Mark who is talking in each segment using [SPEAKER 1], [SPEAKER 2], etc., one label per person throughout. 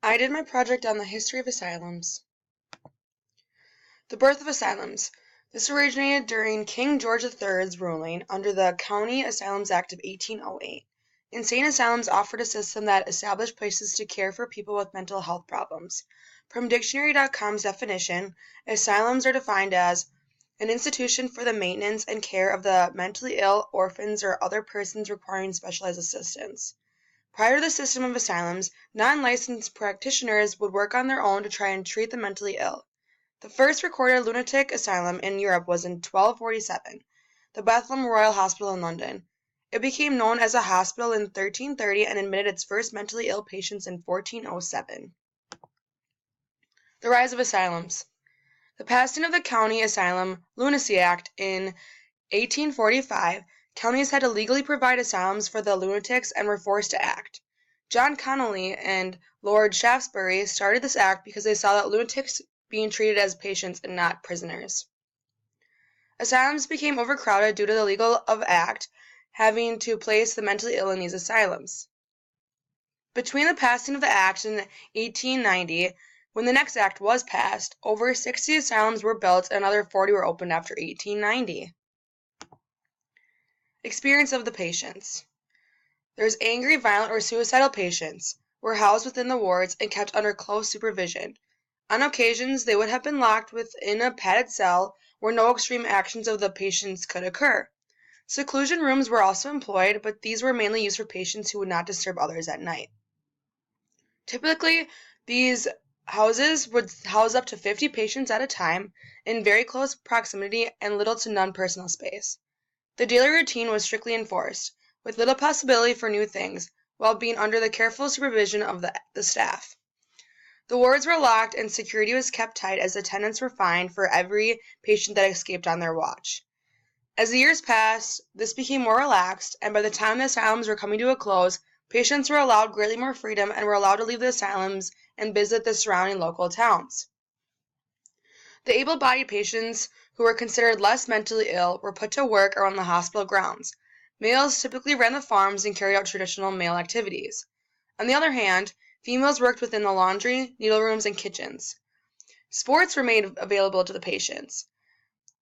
[SPEAKER 1] I did my project on the history of asylums. The birth of asylums. This originated during King George III's ruling under the County Asylums Act of 1808. Insane asylums offered a system that established places to care for people with mental health problems. From Dictionary.com's definition, asylums are defined as an institution for the maintenance and care of the mentally ill, orphans, or other persons requiring specialized assistance. Prior to the system of asylums, non-licensed practitioners would work on their own to try and treat the mentally ill. The first recorded lunatic asylum in Europe was in 1247, the Bethlehem Royal Hospital in London. It became known as a hospital in 1330 and admitted its first mentally ill patients in 1407. The rise of asylums. The passing of the County Asylum Lunacy Act in 1845, counties had to legally provide asylums for the lunatics and were forced to act. John Connolly and Lord Shaftesbury started this act because they saw that lunatics being treated as patients and not prisoners. Asylums became overcrowded due to the legal of act having to place the mentally ill in these asylums. Between the passing of the act in 1890, when the next act was passed, over 60 asylums were built and another 40 were opened after 1890. Experience of the patients. There's angry, violent, or suicidal patients were housed within the wards and kept under close supervision. On occasions, they would have been locked within a padded cell where no extreme actions of the patients could occur. Seclusion rooms were also employed, but these were mainly used for patients who would not disturb others at night. Typically, these houses would house up to 50 patients at a time in very close proximity and little to none personal space. The daily routine was strictly enforced, with little possibility for new things, while being under the careful supervision of the staff. The wards were locked and security was kept tight as attendants were fined for every patient that escaped on their watch. As the years passed, this became more relaxed, and by the time the asylums were coming to a close, patients were allowed greatly more freedom and were allowed to leave the asylums and visit the surrounding local towns. The able-bodied patients who were considered less mentally ill were put to work around the hospital grounds. Males typically ran the farms and carried out traditional male activities. On the other hand, females worked within the laundry, needle rooms, and kitchens. Sports were made available to the patients.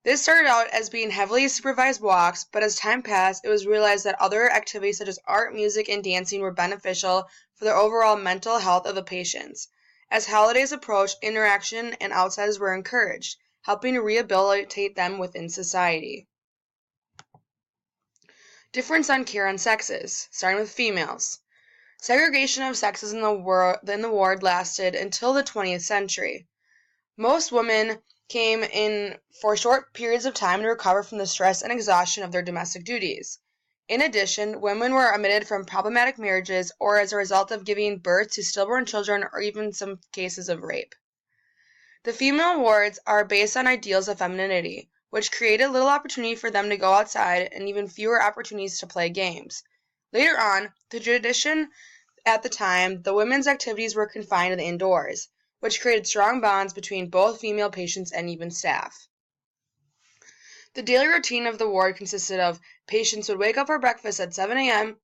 [SPEAKER 1] This started out as being heavily supervised walks, but as time passed, it was realized that other activities such as art, music, and dancing were beneficial for the overall mental health of the patients. As holidays approached, interaction and outsiders were encouraged, helping to rehabilitate them within society. Difference on care on sexes, starting with females. Segregation of sexes in the ward lasted until the 20th century. Most women came in for short periods of time to recover from the stress and exhaustion of their domestic duties. In addition, women were omitted from problematic marriages or as a result of giving birth to stillborn children or even some cases of rape. The female wards are based on ideals of femininity, which created little opportunity for them to go outside and even fewer opportunities to play games. Later on, the tradition at the time, the women's activities were confined to the indoors, which created strong bonds between both female patients and even staff. The daily routine of the ward consisted of patients would wake up for breakfast at 7 a.m.,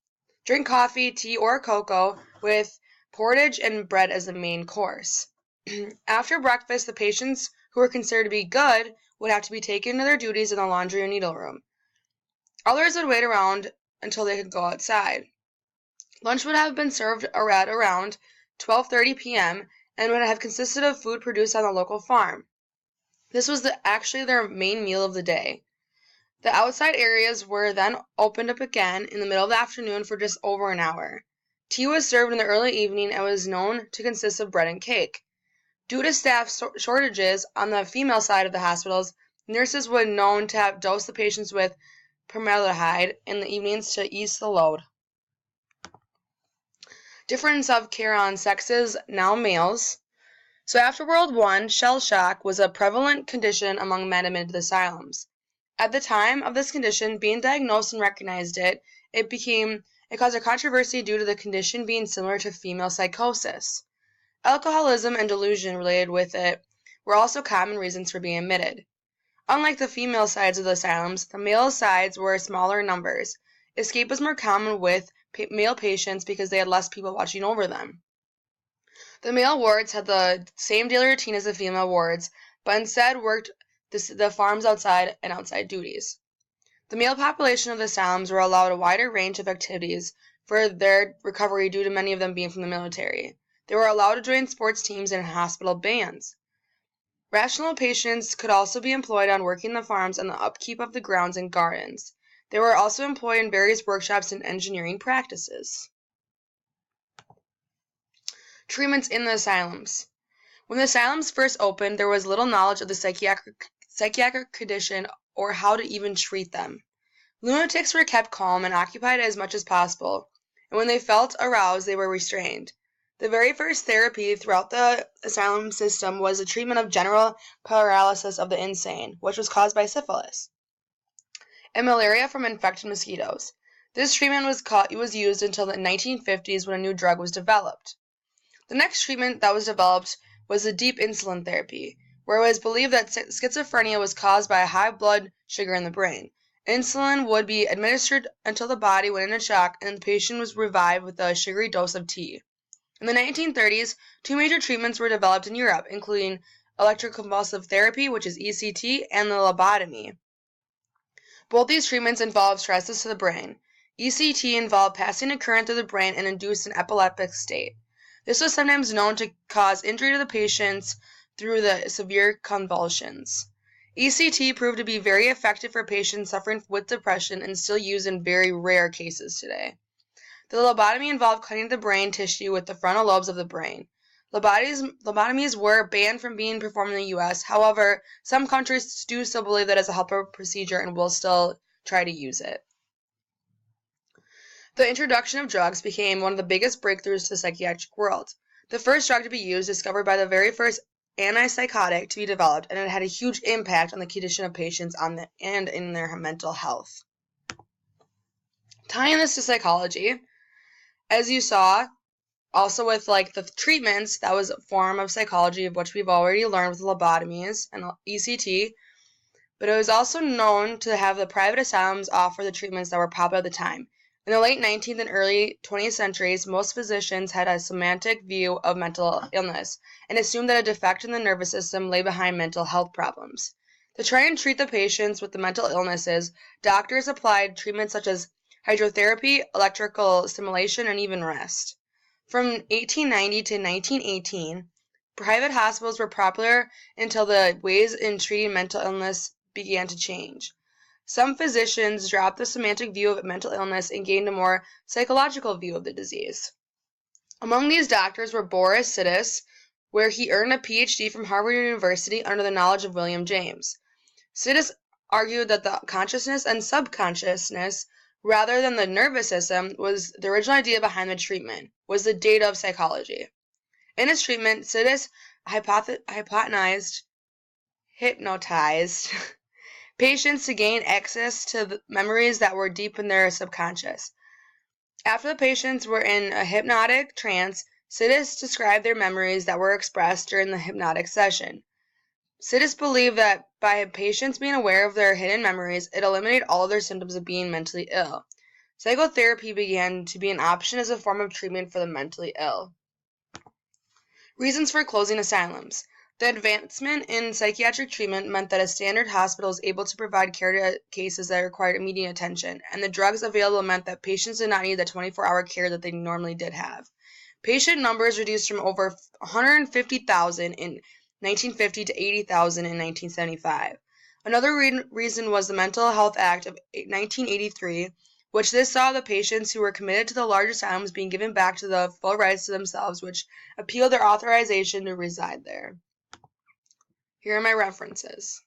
[SPEAKER 1] drink coffee, tea, or cocoa with porridge and bread as the main course. After breakfast, the patients who were considered to be good would have to be taken to their duties in the laundry or needle room. Others would wait around until they could go outside. Lunch would have been served at around 12:30 p.m. and would have consisted of food produced on the local farm. This was actually their main meal of the day. The outside areas were then opened up again in the middle of the afternoon for just over an hour. Tea was served in the early evening and was known to consist of bread and cake. Due to staff shortages on the female side of the hospitals, nurses were known to have dosed the patients with formaldehyde in the evenings to ease the load. Difference of care on sexes, now males. So after World War I, shell shock was a prevalent condition among men admitted to the asylums. At the time of this condition being diagnosed and recognized it caused a controversy due to the condition being similar to female psychosis. Alcoholism and delusion related with it were also common reasons for being admitted. Unlike the female sides of the asylums, the male sides were smaller in numbers. Escape was more common with male patients because they had less people watching over them. The male wards had the same daily routine as the female wards, but instead worked the farms outside and outside duties. The male population of the asylums were allowed a wider range of activities for their recovery due to many of them being from the military. They were allowed to join sports teams and hospital bands. Rational patients could also be employed on working the farms and the upkeep of the grounds and gardens. They were also employed in various workshops and engineering practices. Treatments in the asylums. When the asylums first opened, there was little knowledge of the psychiatric condition or how to even treat them. Lunatics were kept calm and occupied as much as possible, and when they felt aroused, they were restrained. The very first therapy throughout the asylum system was the treatment of general paralysis of the insane, which was caused by syphilis, and malaria from infected mosquitoes. This treatment was used until the 1950s when a new drug was developed. The next treatment that was developed was the deep insulin therapy, where it was believed that schizophrenia was caused by a high blood sugar in the brain. Insulin would be administered until the body went into shock and the patient was revived with a sugary dose of tea. In the 1930s, two major treatments were developed in Europe, including electroconvulsive therapy, which is ECT, and the lobotomy. Both these treatments involved stresses to the brain. ECT involved passing a current through the brain and induced an epileptic state. This was sometimes known to cause injury to the patients through the severe convulsions. ECT proved to be very effective for patients suffering with depression and still used in very rare cases today. The lobotomy involved cutting the brain tissue with the frontal lobes of the brain. Lobotomies were banned from being performed in the U.S. However, some countries do still believe that as a helper procedure and will still try to use it. The introduction of drugs became one of the biggest breakthroughs to the psychiatric world. The first drug to be used, discovered by the very first antipsychotic to be developed, and it had a huge impact on the condition of patients and in their mental health. Tying this to psychology, as you saw, also with the treatments, that was a form of psychology of which we've already learned with lobotomies and ECT, but it was also known to have the private asylums offer the treatments that were popular at the time. In the late 19th and early 20th centuries, most physicians had a semantic view of mental illness and assumed that a defect in the nervous system lay behind mental health problems. To try and treat the patients with the mental illnesses, doctors applied treatments such as hydrotherapy, electrical stimulation, and even rest. From 1890 to 1918, private hospitals were popular until the ways in treating mental illness began to change. Some physicians dropped the semantic view of mental illness and gained a more psychological view of the disease. Among these doctors were Boris Sidis, where he earned a PhD from Harvard University under the knowledge of William James. Sidis argued that the consciousness and subconsciousness, rather than the nervous system, was the original idea behind the treatment, was the data of psychology. In his treatment, Sidis hypnotized patients to gain access to the memories that were deep in their subconscious. After the patients were in a hypnotic trance, Sidis described their memories that were expressed during the hypnotic session. Sidis believed that by patients being aware of their hidden memories, it eliminated all of their symptoms of being mentally ill. Psychotherapy began to be an option as a form of treatment for the mentally ill. Reasons for closing asylums. The advancement in psychiatric treatment meant that a standard hospital was able to provide care to cases that required immediate attention, and the drugs available meant that patients did not need the 24-hour care that they normally did have. Patient numbers reduced from over 150,000 in 1950 to 80,000 in 1975. Another reason was the Mental Health Act of 1983, which this saw the patients who were committed to the large asylums being given back to the full rights to themselves, which appealed their authorization to reside there. Here are my references.